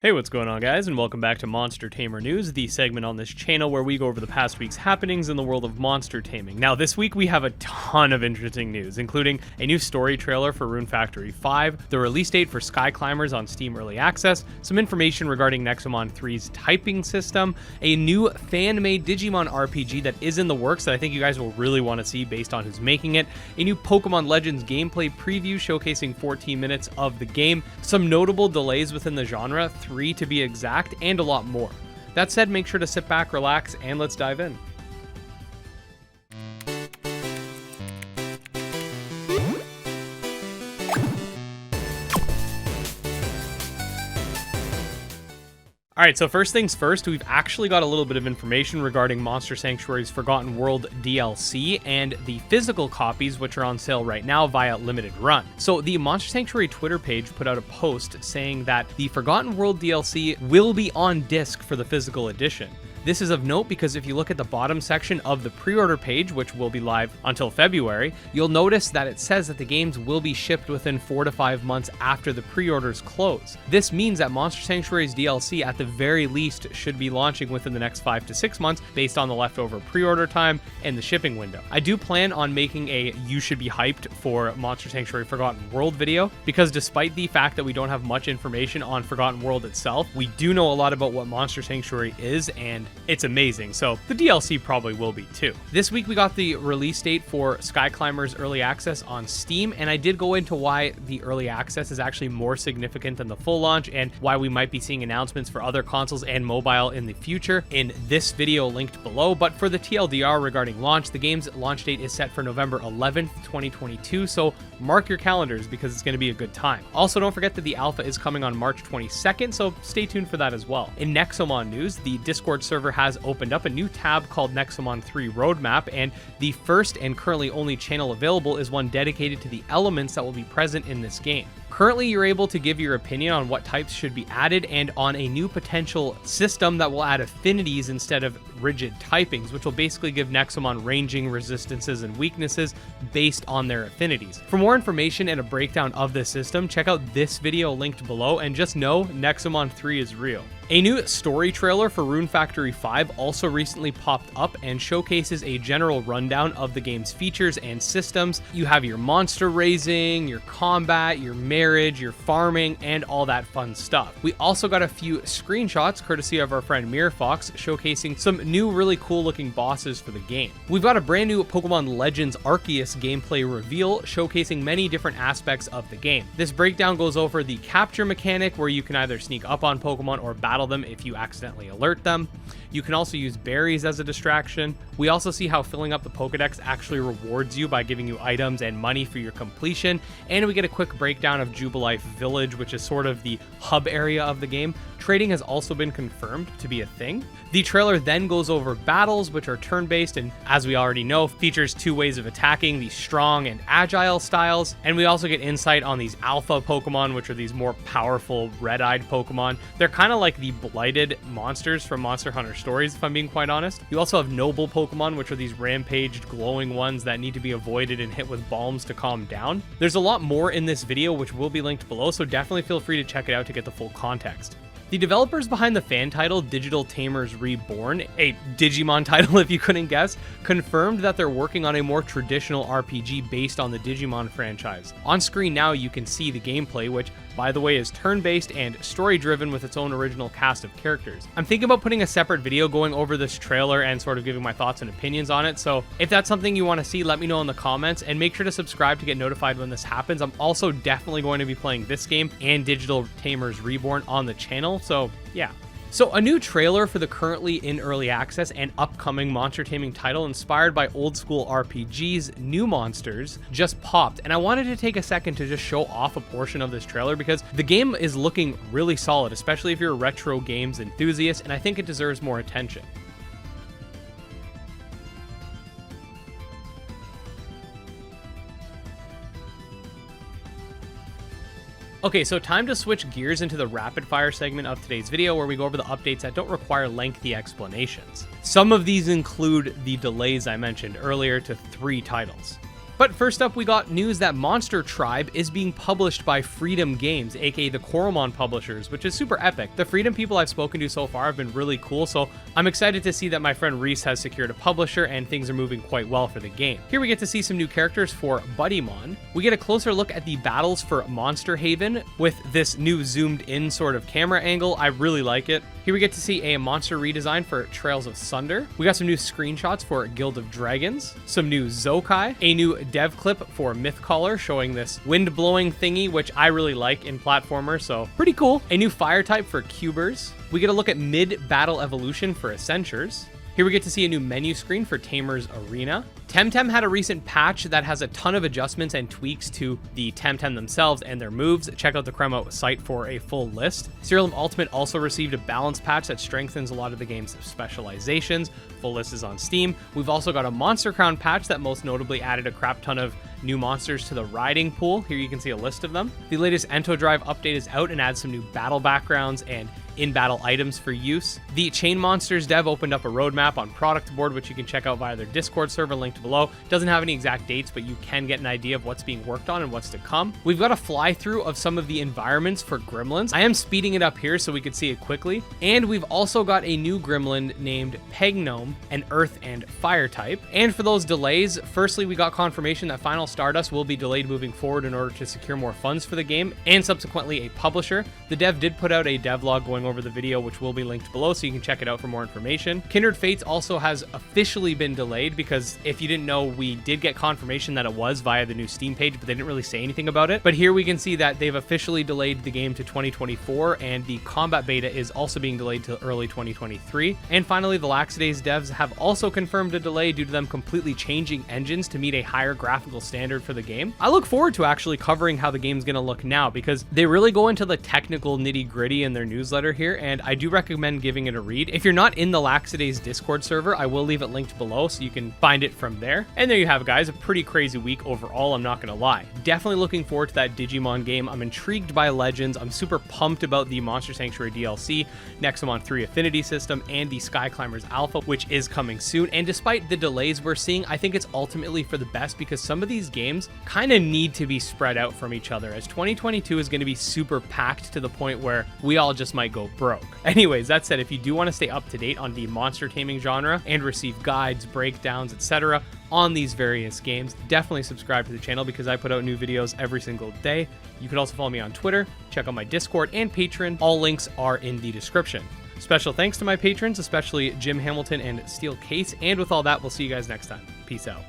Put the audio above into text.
Hey, what's going on, guys, and welcome back to Monster Tamer News, the segment on this channel where we go over the past week's happenings in the world of monster taming. Now, this week we have a ton of interesting news, including a new story trailer for Rune Factory 5, the release date for Skyclimbers on Steam Early Access, some information regarding Nexomon 3's typing system, a new fan-made Digimon RPG that is in the works that I think you guys will really want to see based on who's making it, a new Pokemon Legends gameplay preview showcasing 14 minutes of the game, some notable delays within the genre, 3 to be exact, and a lot more. That said, make sure to sit back, relax, and let's dive in. Alright, so first things first, we've actually got a little bit of information regarding Monster Sanctuary's Forgotten World DLC and the physical copies, which are on sale right now via Limited Run. So the Monster Sanctuary Twitter page put out a post saying that the Forgotten World DLC will be on disc for the physical edition. This is of note because if you look at the bottom section of the pre-order page, which will be live until February, you'll notice that it says that the games will be shipped within 4 to 5 months after the pre-orders close. This means that Monster Sanctuary's DLC at the very least should be launching within the next 5 to 6 months based on the leftover pre-order time and the shipping window. I do plan on making a you should be hyped for Monster Sanctuary Forgotten World video because despite the fact that we don't have much information on Forgotten World itself, we do know a lot about what Monster Sanctuary is, and it's amazing, so the DLC probably will be too. This week we got the release date for Skyclimbers Early Access on Steam, and I did go into why the Early Access is actually more significant than the full launch and why we might be seeing announcements for other consoles and mobile in the future in this video linked below. But for the TLDR regarding launch, the game's launch date is set for November 11th, 2022, so mark your calendars because it's going to be a good time. Also, don't forget that the alpha is coming on March 22nd, so stay tuned for that as well. In Nexomon news, the Discord server has opened up a new tab called Nexomon III Roadmap, and the first and currently only channel available is one dedicated to the elements that will be present in this game. Currently, you're able to give your opinion on what types should be added and on a new potential system that will add affinities instead of rigid typings, which will basically give Nexomon ranging, resistances, and weaknesses based on their affinities. For more information and a breakdown of this system, check out this video linked below, and just know Nexomon 3 is real. A new story trailer for Rune Factory 5 also recently popped up and showcases a general rundown of the game's features and systems. You have your monster raising, your combat, your marriage, your farming, and all that fun stuff. We also got a few screenshots courtesy of our friend Mirrorfox showcasing some new really cool looking bosses for the game. We've got a brand new Pokemon Legends Arcues gameplay reveal showcasing many different aspects of the game. This breakdown goes over the capture mechanic where you can either sneak up on Pokemon or battle them if you accidentally alert them. You can also use berries as a distraction. We also see how filling up the Pokedex actually rewards you by giving you items and money for your completion, and we get a quick breakdown of Jubilife Village, which is sort of the hub area of the game. Trading has also been confirmed to be a thing. The trailer then goes over battles, which are turn-based and, as we already know, features 2 ways of attacking, the strong and agile styles, and we also get insight on these alpha Pokemon, which are these more powerful red-eyed Pokemon. They're kind of like the blighted monsters from Monster Hunter Stories, if I'm being quite honest. You also have noble Pokemon, which are these rampaged, glowing ones that need to be avoided and hit with balms to calm down. There's a lot more in this video, which will be linked below, so definitely feel free to check it out to get the full context. The developers behind the fan title Digital Tamers Reborn, a Digimon title if you couldn't guess, confirmed that they're working on a more traditional RPG based on the Digimon franchise. On screen now you can see the gameplay, which by the way is turn-based and story-driven with its own original cast of characters. I'm thinking about putting a separate video going over this trailer and sort of giving my thoughts and opinions on it, so if that's something you want to see, let me know in the comments, and make sure to subscribe to get notified when this happens. I'm also definitely going to be playing this game and Digital Tamers Reborn on the channel, so yeah. So a new trailer for the currently in early access and upcoming monster taming title inspired by old school RPGs, New Monsters, just popped, and I wanted to take a second to just show off a portion of this trailer because the game is looking really solid, especially if you're a retro games enthusiast, and I think it deserves more attention. Okay, so time to switch gears into the rapid fire segment of today's video where we go over the updates that don't require lengthy explanations. Some of these include the delays I mentioned earlier to 3 titles. But first up, we got news that Monster Tribe is being published by Freedom Games, aka the Coromon publishers, which is super epic. The Freedom people I've spoken to so far have been really cool, so I'm excited to see that my friend Reese has secured a publisher and things are moving quite well for the game. Here we get to see some new characters for Buddymon. We get a closer look at the battles for Monster Haven with this new zoomed in sort of camera angle. I really like it. Here we get to see a monster redesign for Trails of Sunder. We got some new screenshots for Guild of Dragons, some new Zokai, a new dev clip for Mythcaller showing this wind-blowing thingy, which I really like in platformers, so pretty cool. A new fire type for Cubers. We get a look at mid-battle evolution for Essentials. Here we get to see a new menu screen for Tamer's Arena. Temtem had a recent patch that has a ton of adjustments and tweaks to the Temtem themselves and their moves. Check out the Cremo site for a full list. Serialum Ultimate also received a balance patch that strengthens a lot of the game's specializations. Full list is on Steam. We've also got a Monster Crown patch that most notably added a crap ton of new monsters to the riding pool. Here you can see a list of them. The latest Ento Drive update is out and adds some new battle backgrounds and in-battle items for use. The Chain Monsters dev opened up a roadmap on Product Board, which you can check out via their Discord server linked below. Doesn't have any exact dates, but you can get an idea of what's being worked on and what's to come. We've got a fly-through of some of the environments for Gremlins. I am speeding it up here so we can see it quickly. And we've also got a new Gremlin named Pegnome, an Earth and Fire type. And for those delays, firstly, we got confirmation that Final Stardust will be delayed moving forward in order to secure more funds for the game, and subsequently a publisher. The dev did put out a devlog going over the video, which will be linked below, so you can check it out for more information. Kindred Fates also has officially been delayed, because if you didn't know, we did get confirmation that it was via the new Steam page, but they didn't really say anything about it. But here we can see that they've officially delayed the game to 2024, and the combat beta is also being delayed to early 2023. And finally, the Laxadays devs have also confirmed a delay due to them completely changing engines to meet a higher graphical standard for the game. I look forward to actually covering how the game's going to look now, because they really go into the technical nitty-gritty in their newsletter here, and I do recommend giving it a read. If you're not in the Laxadays Discord server, I will leave it linked below so you can find it from there. And there you have it, guys. A pretty crazy week overall, I'm not going to lie. Definitely looking forward to that Digimon game. I'm intrigued by Legends. I'm super pumped about the Monster Sanctuary DLC, Nexomon III Affinity System, and the Skyclimbers Alpha, which is coming soon. And despite the delays we're seeing, I think it's ultimately for the best, because some of these games kind of need to be spread out from each other, as 2022 is going to be super packed to the point where we all just might go broke. Anyways, that said, if you do want to stay up to date on the monster taming genre and receive guides, breakdowns, etc. on these various games, definitely subscribe to the channel, because I put out new videos every single day. You can also follow me on Twitter, check out my Discord and Patreon. All links are in the description. Special thanks to my patrons, especially Jim Hamilton and StealCase. And with all that, we'll see you guys next time. Peace out.